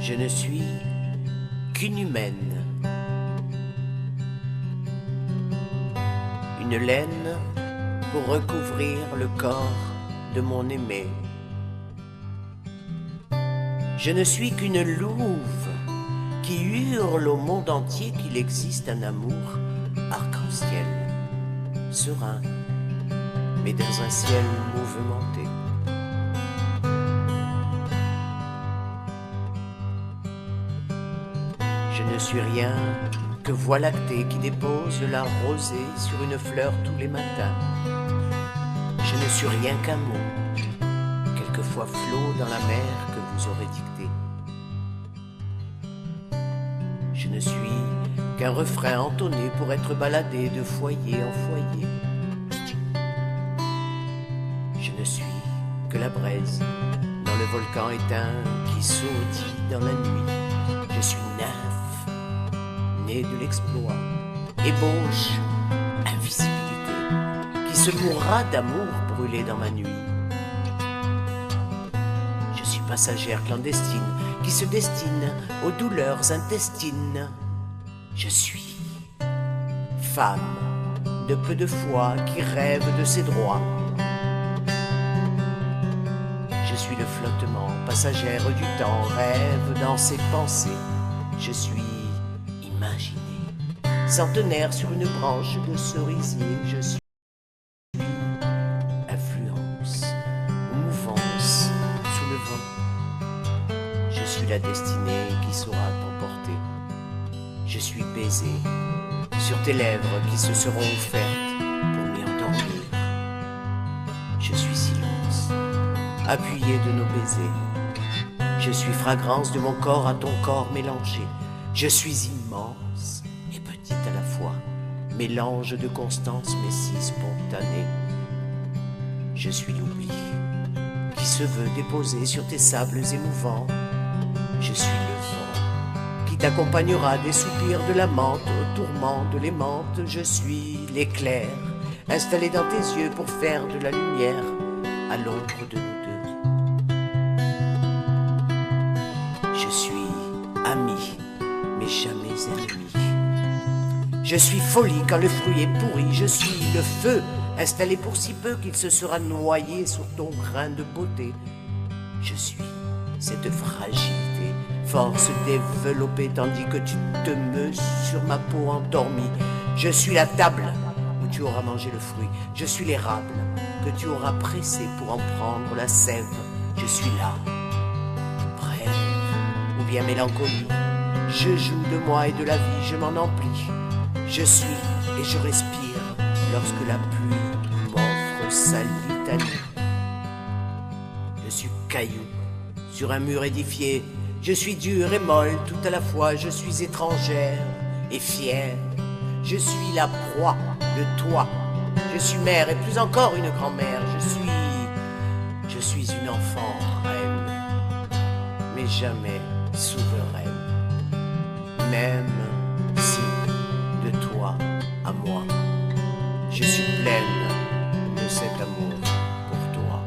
Je ne suis qu'une humaine, une laine pour recouvrir le corps de mon aimé. Je ne suis qu'une louve qui hurle au monde entier qu'il existe un amour arc-en-ciel, serein, mais dans un ciel mouvementé. Je ne suis rien que voie lactée qui dépose la rosée sur une fleur tous les matins. Je ne suis rien qu'un mot, quelquefois flot dans la mer que vous aurez dictée. Je ne suis qu'un refrain entonné pour être baladé de foyer en foyer. Je ne suis que la braise dans le volcan éteint qui sautille dans la nuit. Je suis nymphe, née de l'exploit, ébauche, invisibilité, qui se mourra d'amour brûlé dans ma nuit. Je suis passagère clandestine qui se destine aux douleurs intestines. Je suis femme de peu de foi qui rêve de ses droits. Je suis le flottement, passagère du temps, rêve dans ses pensées. Je suis imaginé, centenaire sur une branche de cerisier. Je suis influence, mouvance sous le vent. Je suis la destinée qui saura t'emporter. Je suis baiser sur tes lèvres qui se seront offertes pour m'y endormir. Je suis silence, appuyé de nos baisers. Je suis fragrance de mon corps à ton corps mélangé. Je suis immense et petite à la fois, mélange de constance mais si spontané. Je suis l'oubli qui se veut déposer sur tes sables émouvants. Je suis le vent qui t'accompagnera des soupirs de la menthe au tourment de l'aimante. Je suis l'éclair installé dans tes yeux pour faire de la lumière à l'ombre de nous deux. Je suis ami, mais jamais ennemi. Je suis folie quand le fruit est pourri. Je suis le feu installé pour si peu qu'il se sera noyé sur ton grain de beauté. Je suis cette fragilité, force développée tandis que tu te meus sur ma peau endormie. Je suis la table où tu auras mangé le fruit. Je suis l'érable que tu auras pressé pour en prendre la sève. Je suis là, brève ou bien mélancolie. Je joue de moi et de la vie, je m'en emplis. Je suis et je respire lorsque la pluie m'offre sa litanie. Je suis caillou sur un mur édifié. Je suis dure et molle tout à la fois. Je suis étrangère et fière. Je suis la proie de toi. Je suis mère et plus encore une grand-mère. Je suis une enfant reine, mais jamais souveraine. Même si de toi à moi, je suis pleine de cet amour pour toi.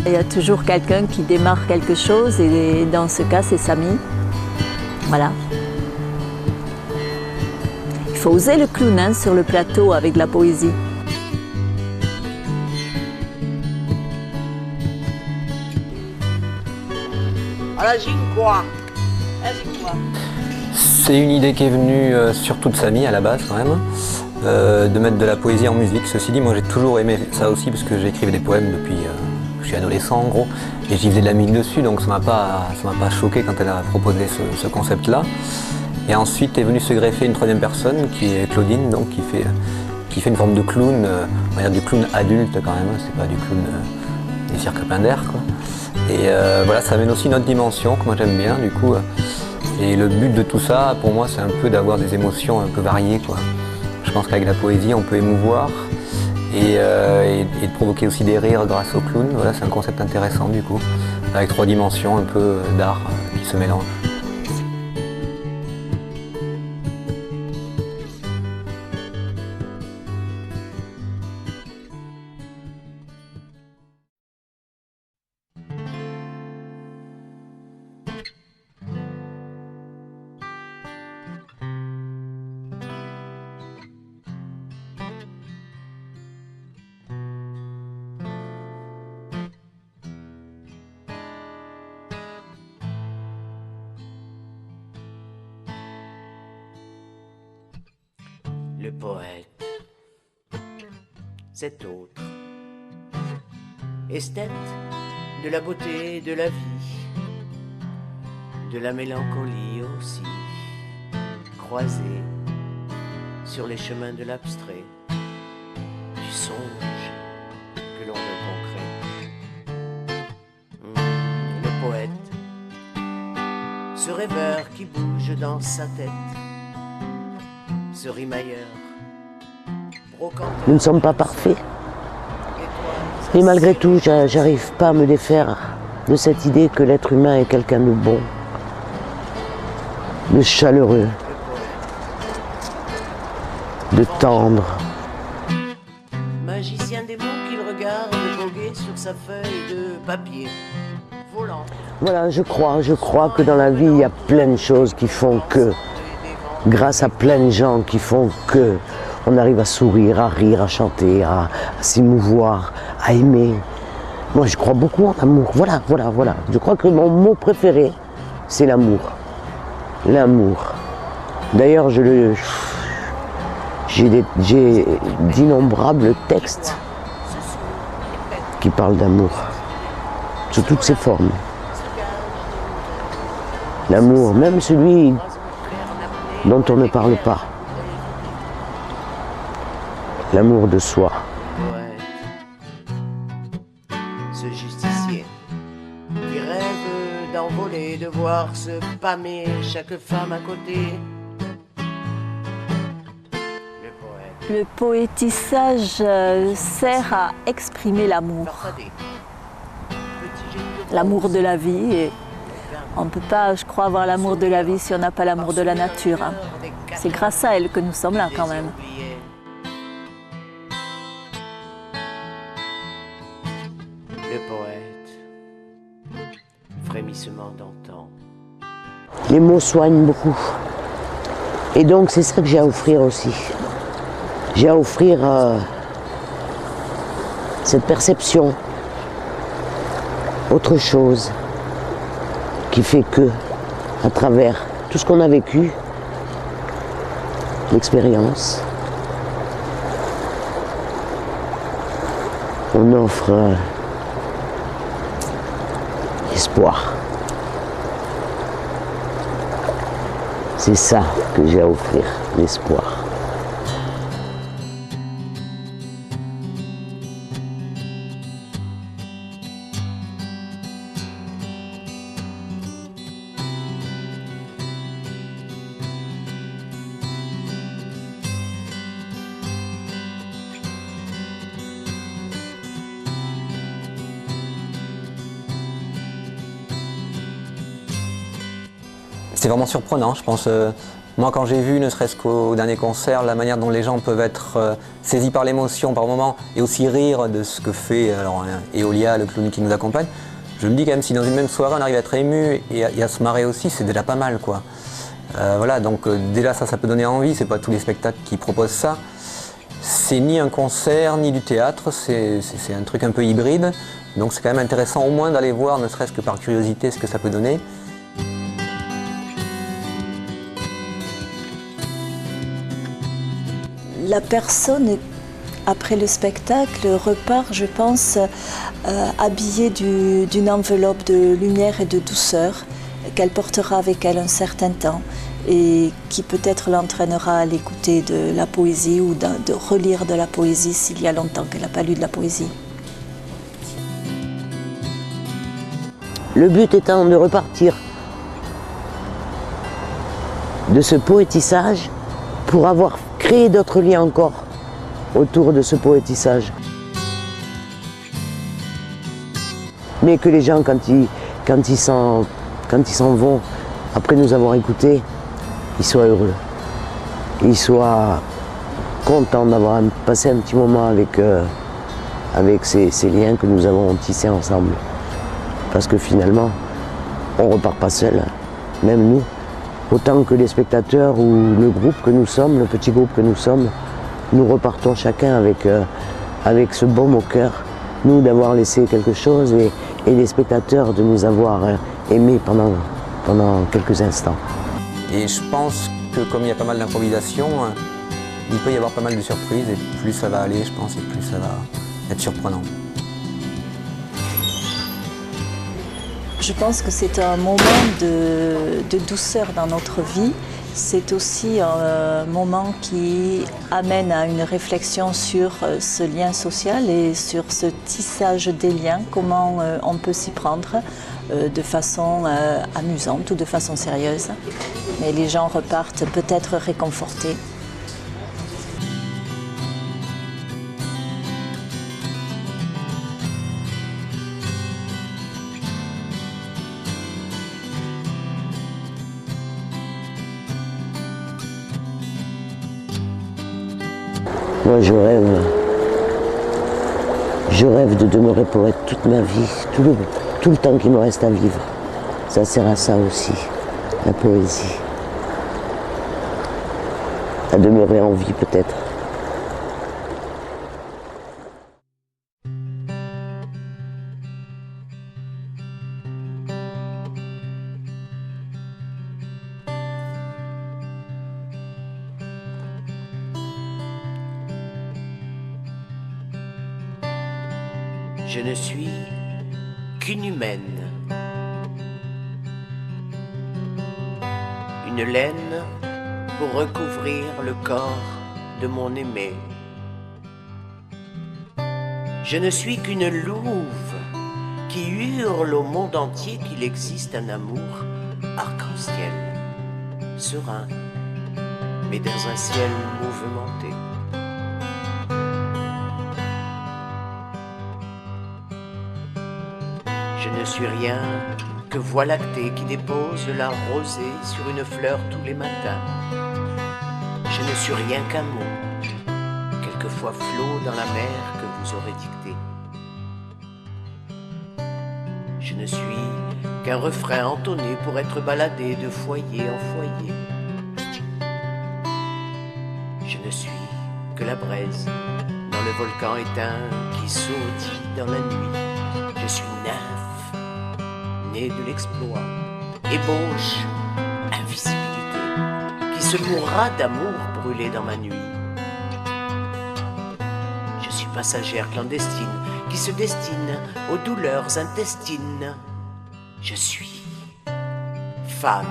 Il y a toujours quelqu'un qui démarre quelque chose et dans ce cas, c'est Samy. Voilà. Il faut oser le clown hein, sur le plateau avec de la poésie. C'est une idée qui est venue surtout de Samy à la base quand même, de mettre de la poésie en musique. Ceci dit, moi j'ai toujours aimé ça aussi parce que j'écrivais des poèmes depuis que je suis adolescent en gros, et j'y faisais de la musique dessus, donc ça m'a pas choqué quand elle a proposé ce concept-là. Et ensuite est venue se greffer une troisième personne qui est Claudine, donc qui fait une forme de clown, on va dire du clown adulte quand même, c'est pas du clown du cirque Pinder quoi. Et voilà, ça amène aussi une autre dimension que moi j'aime bien du coup. Et le but de tout ça, pour moi, c'est un peu d'avoir des émotions un peu variées quoi. Je pense qu'avec la poésie, on peut émouvoir et de provoquer aussi des rires grâce au clown. Voilà, c'est un concept intéressant du coup, avec trois dimensions un peu d'art qui se mélangent. Le poète, cet autre, esthète de la beauté de la vie, de la mélancolie aussi, croisé sur les chemins de l'abstrait, du songe que l'on veut concret. Le poète, ce rêveur qui bouge dans sa tête, ce rimailleur, brocanteur. Nous ne sommes pas parfaits. Et malgré tout, j'arrive pas à me défaire de cette idée que l'être humain est quelqu'un de bon, de chaleureux, de tendre. Magicien des mots qu'il regarde voguer sur sa feuille de papier, volant. Voilà, je crois que dans la vie, il y a plein de choses qui font que, grâce à plein de gens qui font que, on arrive à sourire, à rire, à chanter, à s'émouvoir, à aimer. Moi, je crois beaucoup en l'amour. Voilà. Je crois que mon mot préféré, c'est l'amour. L'amour. D'ailleurs, j'ai d'innombrables textes qui parlent d'amour, sous toutes ses formes. L'amour, même celui dont on ne parle pas. L'amour de soi. Ce justicier qui rêve d'envoler, de voir se pâmer chaque femme à côté. Le poétissage sert à exprimer l'amour. L'amour de la vie. Et on ne peut pas, je crois, avoir l'amour de la vie si on n'a pas l'amour de la nature. Hein. C'est grâce à elle que nous sommes là quand même. Le poète, frémissement d'antan. Les mots soignent beaucoup. Et donc c'est ça que j'ai à offrir aussi. J'ai à offrir cette perception, autre chose, qui fait que, à travers tout ce qu'on a vécu, l'expérience, on offre l'espoir. C'est ça que j'ai à offrir, l'espoir. C'était vraiment surprenant, je pense. Moi, quand j'ai vu, ne serait-ce qu'au dernier concert, la manière dont les gens peuvent être saisis par l'émotion par moment et aussi rire de ce que fait Eolia, le clown qui nous accompagne, je me dis quand même si dans une même soirée on arrive à être ému et à se marrer aussi, c'est déjà pas mal, quoi. Voilà, donc déjà ça peut donner envie, c'est pas tous les spectacles qui proposent ça. C'est ni un concert, ni du théâtre, c'est un truc un peu hybride, donc c'est quand même intéressant au moins d'aller voir, ne serait-ce que par curiosité, ce que ça peut donner. La personne, après le spectacle, repart, je pense, habillée d'une enveloppe de lumière et de douceur qu'elle portera avec elle un certain temps et qui peut-être l'entraînera à l'écouter de la poésie ou de relire de la poésie s'il y a longtemps qu'elle n'a pas lu de la poésie. Le but étant de repartir de ce poétissage pour avoir créé d'autres liens encore autour de ce poétissage. Mais que les gens, quand ils s'en vont, après nous avoir écoutés, ils soient heureux. Ils soient contents d'avoir passé un petit moment avec ces liens que nous avons tissés ensemble. Parce que finalement, on ne repart pas seul, même nous. Autant que les spectateurs ou le groupe que nous sommes, le petit groupe que nous sommes, nous repartons chacun avec ce baume au cœur, nous d'avoir laissé quelque chose et les spectateurs de nous avoir aimés pendant quelques instants. Et je pense que comme il y a pas mal d'improvisation, il peut y avoir pas mal de surprises et plus ça va aller, je pense, et plus ça va être surprenant. Je pense que c'est un moment de douceur dans notre vie. C'est aussi un moment qui amène à une réflexion sur ce lien social et sur ce tissage des liens, comment on peut s'y prendre de façon amusante ou de façon sérieuse. Mais les gens repartent peut-être réconfortés. Moi, je rêve de demeurer poète toute ma vie, tout le temps qu'il me reste à vivre. Ça sert à ça aussi, la poésie. À demeurer en vie peut-être. Je ne suis qu'une humaine, une laine pour recouvrir le corps de mon aimé. Je ne suis qu'une louve qui hurle au monde entier qu'il existe un amour arc-en-ciel, serein, mais dans un ciel mouvementé. Je ne suis rien que voie lactée qui dépose la rosée sur une fleur tous les matins. Je ne suis rien qu'un mot, quelquefois flot dans la mer que vous aurez dictée. Je ne suis qu'un refrain entonné pour être baladé de foyer en foyer. Je ne suis que la braise dans le volcan éteint qui sautille dans la nuit. Je suis nymphe, née de l'exploit, ébauche, invisibilité, qui se mourra d'amour brûlé dans ma nuit. Je suis passagère clandestine qui se destine aux douleurs intestines. Je suis femme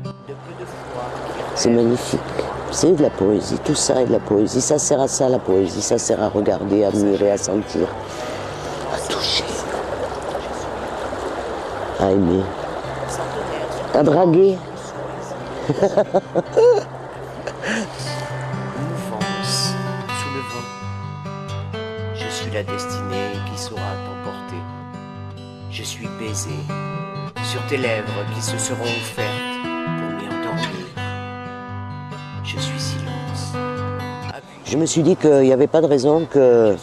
de peu de foi. C'est magnifique. C'est de la poésie, tout ça est de la poésie. Ça sert à ça, la poésie. Ça sert à regarder, à admirer, à sentir, à toucher, à aimer, à draguer. Mouvance sous le vent. Je suis la destinée qui saura t'emporter. Je suis baisé sur tes lèvres qui se seront offertes pour m'y endormir. Je me suis dit qu'il n'y avait pas de raison que,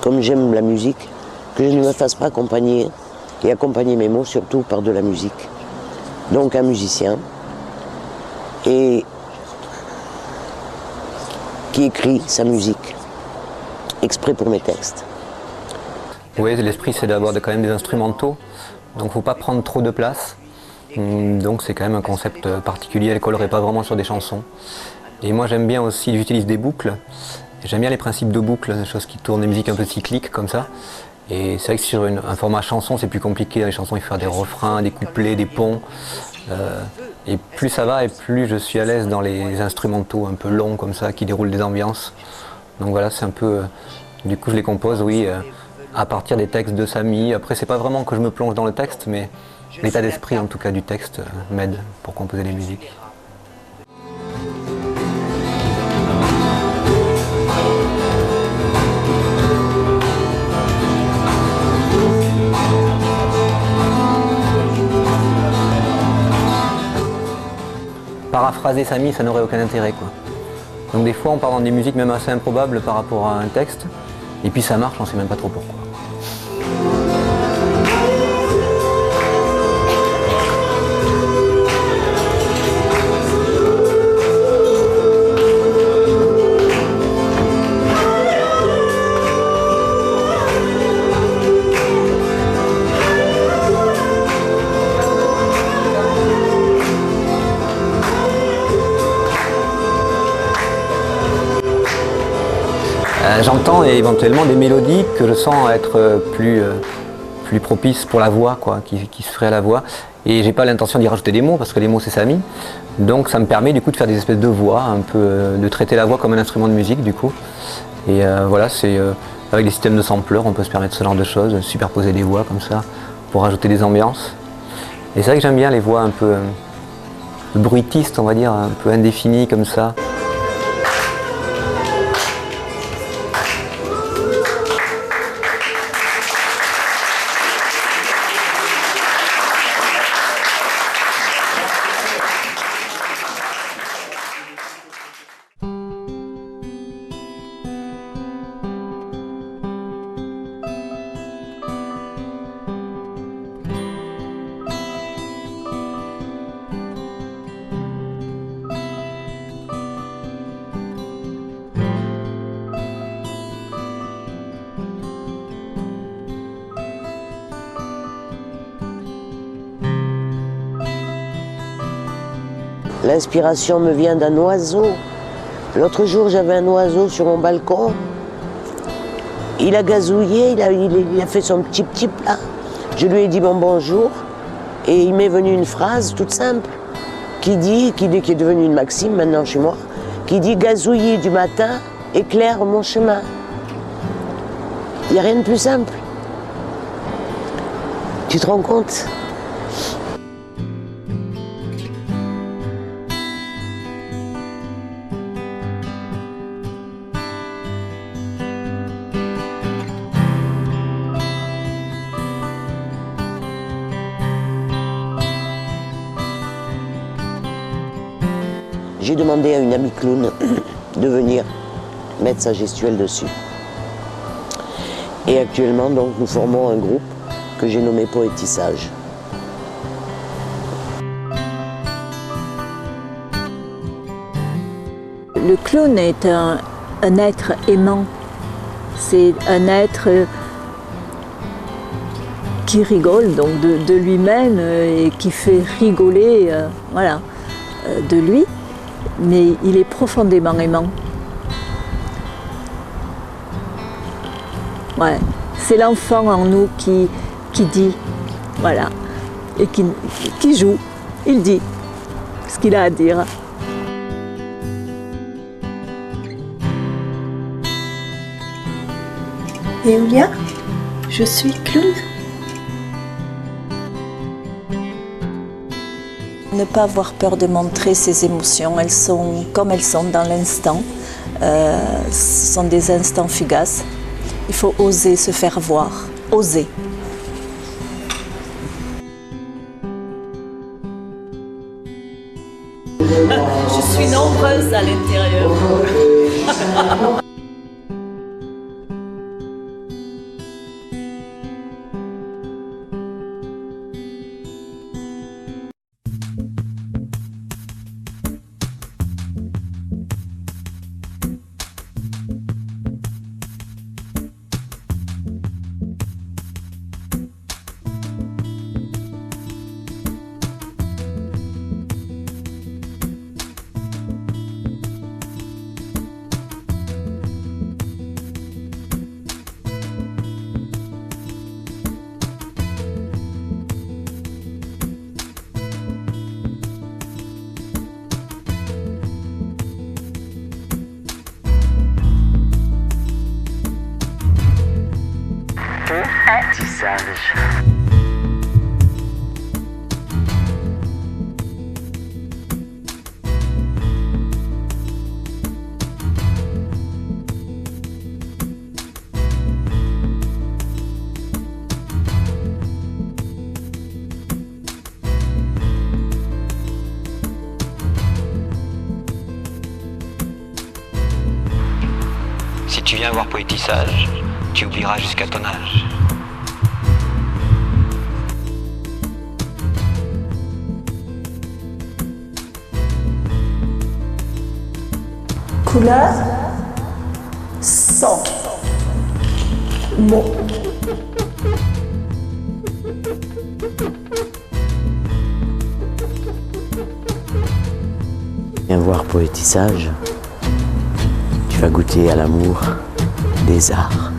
comme j'aime la musique, que je ne me fasse pas accompagner, et accompagner mes mots surtout par de la musique. Donc un musicien, et qui écrit sa musique, exprès pour mes textes. Oui, l'esprit c'est d'avoir quand même des instrumentaux, donc il ne faut pas prendre trop de place. Donc c'est quand même un concept particulier, elle ne collerait pas vraiment sur des chansons. Et moi j'aime bien aussi, j'utilise des boucles, j'aime bien les principes de boucles, des choses qui tournent, des musiques un peu cycliques comme ça. Et c'est vrai que sur un format chanson c'est plus compliqué, dans les chansons il faut faire des refrains, des couplets, des ponts. Et plus ça va et plus je suis à l'aise dans les instrumentaux un peu longs comme ça, qui déroulent des ambiances. Donc voilà, c'est un peu, du coup je les compose, oui, à partir des textes de Samy. Après c'est pas vraiment que je me plonge dans le texte, mais l'état d'esprit en tout cas du texte m'aide pour composer les musiques. Paraphraser Samy, ça n'aurait aucun intérêt, quoi. Donc des fois on part dans des musiques même assez improbables par rapport à un texte, et puis ça marche, on ne sait même pas trop pourquoi. J'entends éventuellement des mélodies que je sens être plus propices pour la voix, quoi, qui se feraient à la voix. Et j'ai pas l'intention d'y rajouter des mots, parce que les mots c'est Samy. Donc ça me permet du coup de faire des espèces de voix, un peu, de traiter la voix comme un instrument de musique du coup. Et voilà, c'est avec des systèmes de sampleurs, on peut se permettre ce genre de choses, superposer des voix comme ça, pour rajouter des ambiances. Et c'est vrai que j'aime bien les voix un peu bruitistes, on va dire, un peu indéfinies comme ça. L'inspiration me vient d'un oiseau. L'autre jour, j'avais un oiseau sur mon balcon. Il a gazouillé, il a fait son petit plat. Je lui ai dit mon bonjour et il m'est venu une phrase toute simple qui est devenue une maxime maintenant chez moi, qui dit « Gazouiller du matin éclaire mon chemin ». Il n'y a rien de plus simple. Tu te rends compte ? J'ai demandé à une amie clown de venir mettre sa gestuelle dessus. Et actuellement, donc, nous formons un groupe que j'ai nommé Poétissage. Le clown est un être aimant. C'est un être qui rigole donc de lui-même et qui fait rigoler voilà, de lui. Mais il est profondément aimant. Ouais. C'est l'enfant en nous qui dit, voilà, et qui joue. Il dit ce qu'il a à dire. Et Julia, je suis clown. Ne pas avoir peur de montrer ses émotions, elles sont comme elles sont dans l'instant. Ce sont des instants fugaces. Il faut oser se faire voir, oser. Je suis nombreuse à l'intérieur. Tissage. Si tu viens voir Poétissage, tu oublieras jusqu'à ton âge. Couleur, son, mot. Viens voir Poétissage. Tu vas goûter à l'amour des arts.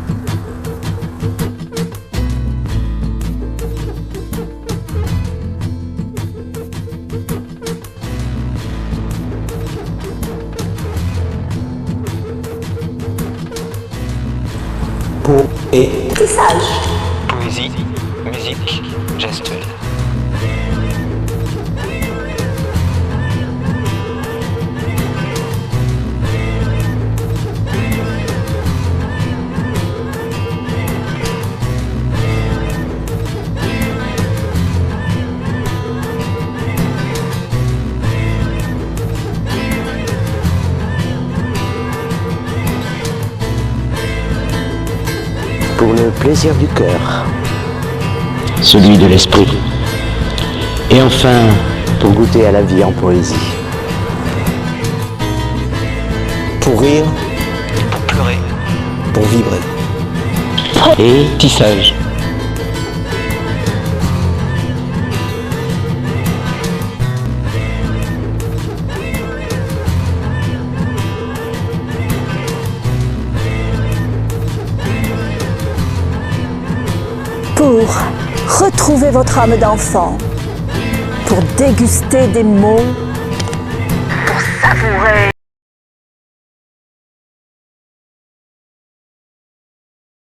Tissage. Poésie, musique, gestuelle. Pour le plaisir du cœur, celui de l'esprit. Et enfin, pour goûter à la vie en poésie. Pour rire, pour pleurer, pour vibrer. et tissage. Pour retrouver votre âme d'enfant, pour déguster des mots